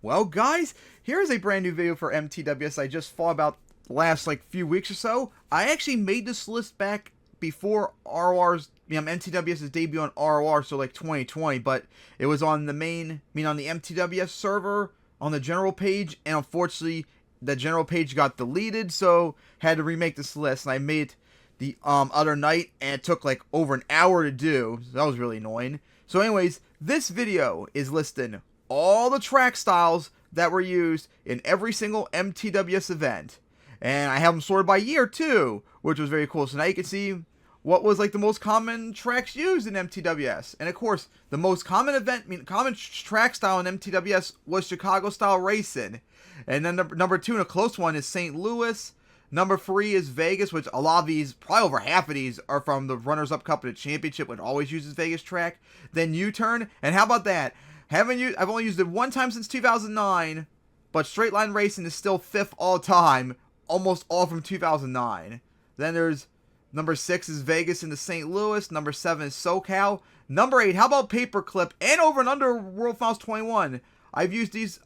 Well, guys, here's a brand new video for MTWS I just thought about last few weeks or so. I actually made this list back before ROR's MTWS's debut on ROR, so 2020, but it was on the on the MTWS server on the general page, and unfortunately the general page got deleted, so had to remake this list. And I made it the other night, and it took over an hour to do. So that was really annoying. So anyways, this video is listing all the track styles that were used in every single MTWS event. And I have them sorted by year too, which was very cool. So now you can see what was the most common tracks used in MTWS. And of course, the most common common track style in MTWS was Chicago style racing. And then number 2, and a close one, is St. Louis. Number 3 is Vegas, which a lot of these, probably over half of these, are from the Runners-Up Cup and the Championship, which always uses Vegas track. Then U-Turn, and how about that? I've only used it one time since 2009, but straight line racing is still 5th all time, almost all from 2009. Then there's number 6 is Vegas into St. Louis. Number 7 is SoCal. Number 8, how about Paperclip and Over and Under World Finals 21? I've used these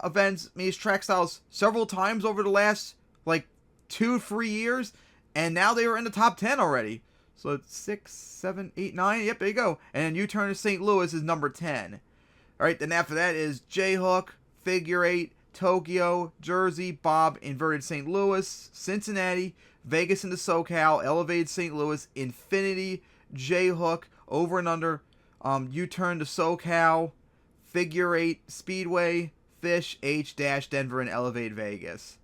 these track styles several times over the last 2-3 years, and now they are in the top 10 already. So it's 6, 7, 8, 9. Yep, there you go. And U-Turn to St. Louis is number 10. Alright, then after that is J-Hook, Figure 8, Tokyo, Jersey, Bob, Inverted St. Louis, Cincinnati, Vegas into SoCal, Elevated St. Louis, Infinity, J-Hook, Over and Under, U-Turn to SoCal, Figure 8, Speedway, Fish, H, Denver, and Elevated Vegas.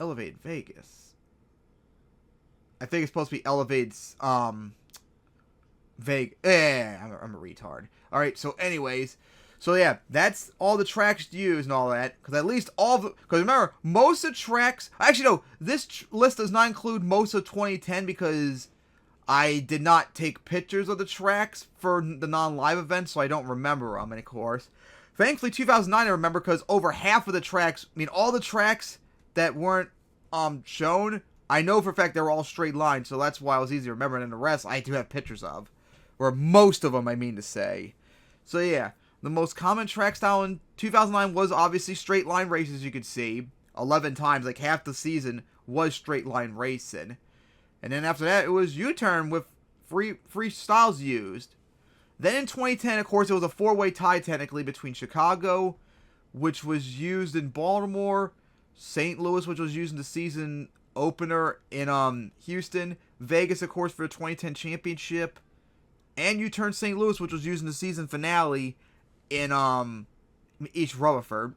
Elevated Vegas. I think it's supposed to be Elevated, I'm a retard. Alright, so anyways, so yeah, that's all the tracks used and all that, because at least because remember, most of the tracks, actually no, this list does not include most of 2010, because I did not take pictures of the tracks for the non-live events, so I don't remember them, and of course. Thankfully, 2009 I remember, because over half of the tracks, all the tracks that weren't shown, I know for a fact they were all straight lines, so that's why it was easy to remember, and the rest I do have pictures of. Or most of them, I mean to say. So yeah, the most common track style in 2009 was obviously straight line races, as you could see. 11 times, half the season was straight line racing. And then after that, it was U-Turn with free styles used. Then in 2010, of course, it was a 4-way tie technically between Chicago, which was used in Baltimore, St. Louis, which was used in the season opener in Houston, Vegas, of course, for the 2010 championship, and U-Turn St. Louis, which was used in the season finale in East Rutherford.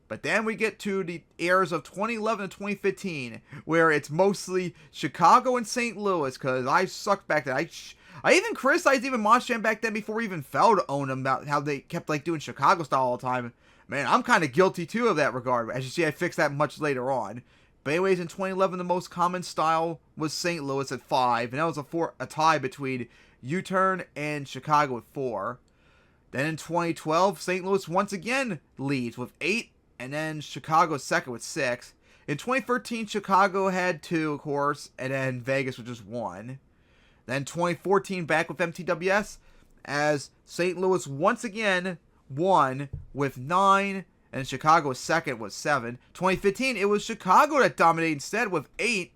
But then we get to the eras of 2011 and 2015, where it's mostly Chicago and St. Louis, because I sucked back then. I even criticized Monster Jam back then before we even fell to own them, about how they kept doing Chicago style all the time. Man, I'm kind of guilty too of that regard. As you see, I fixed that much later on. But anyways, in 2011, the most common style was St. Louis at 5, and that was a tie between U-Turn and Chicago with 4. Then in 2012, St. Louis once again leads with 8, and then Chicago second with 6. In 2013, Chicago had 2, of course, and then Vegas with just 1. Then 2014, back with MTWS, as St. Louis once again won with 9, and Chicago was second with 7. 2015, it was Chicago that dominated instead with 8,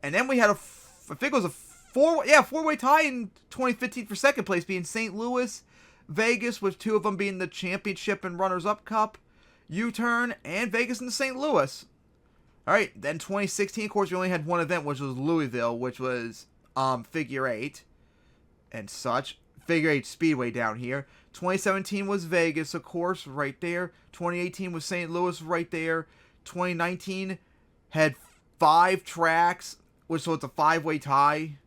and then we had I think it was a 4-way tie in 2015 for second place, being St. Louis, Vegas, with 2 of them being the Championship and Runners-Up Cup, U-Turn, and Vegas into St. Louis. Alright, then 2016, of course, we only had one event, which was Louisville, which was Figure 8 and such. Figure 8 Speedway down here. 2017 was Vegas, of course, right there. 2018 was St. Louis, right there. 2019 had 5 tracks, so it's a 5-way tie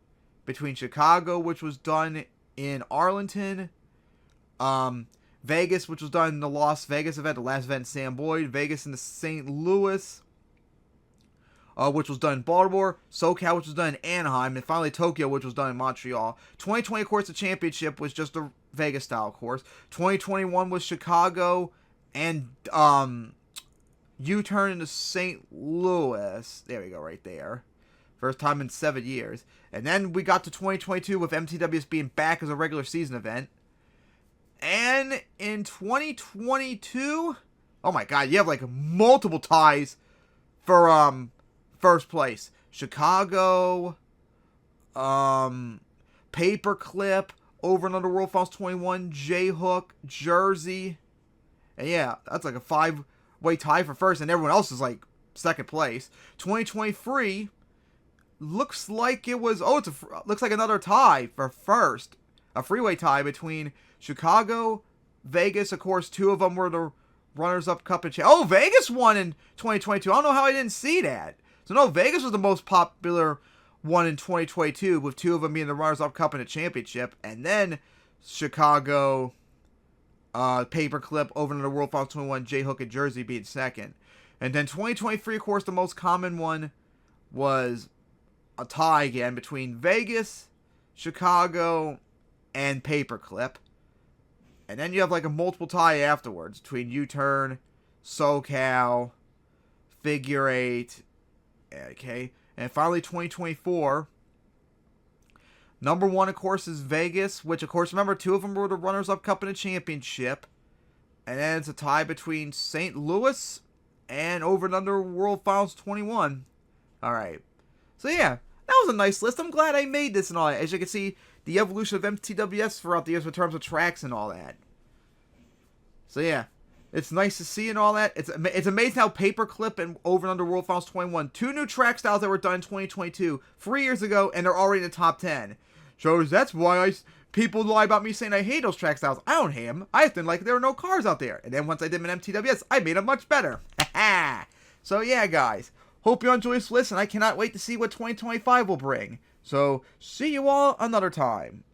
between Chicago, which was done in Arlington, Vegas, which was done in the Las Vegas event, the last event in Sam Boyd, Vegas in the St. Louis, which was done in Baltimore, SoCal, which was done in Anaheim, and finally Tokyo, which was done in Montreal. 2020, of course, the championship was just a Vegas style, of course. 2021 was Chicago and U-Turn into St. Louis. There we go, right there. First time in 7 years. And then we got to 2022 with MTWS being back as a regular season event. And in 2022, Oh my god, you have like multiple ties for first place. Chicago, Paperclip, Over and Under World Finals 21, J-Hook, Jersey. And yeah, that's like a 5-way tie for first, and everyone else is like second place. 2023 looks like it was, looks like another tie for first. A freeway tie between Chicago, Vegas. Of course, two of them were the runners-up cup and oh, Vegas won in 2022. I don't know how I didn't see that. So no, Vegas was the most popular one in 2022, with two of them being the runners-up cup and a championship. And then Chicago, Paperclip, Over and Under World Finals 21, J-Hook, and Jersey being second. And then 2023, of course, the most common one was a tie again between Vegas, Chicago, and Paperclip. And then you have like a multiple tie afterwards between U-Turn, SoCal, Figure 8, okay. And finally 2024, number one, of course, is Vegas, which, of course, remember, two of them were the runners-up cup in a championship. And then it's a tie between St. Louis and Over and Under World Finals 21. Alright. So yeah, that was a nice list. I'm glad I made this and all that. As you can see, the evolution of MTWS throughout the years in terms of tracks and all that. So yeah, it's nice to see and all that. It's amazing how Paperclip and Over and Under World Finals 21, two new track styles that were done in 2022, 3 years ago, and they're already in the top 10. Shows that's why people lie about me saying I hate those track styles. I don't hate them. I just didn't like there were no cars out there. And then once I did an MTWS, I made them much better. So yeah, guys. Hope you enjoy this list, and I cannot wait to see what 2025 will bring. So, see you all another time.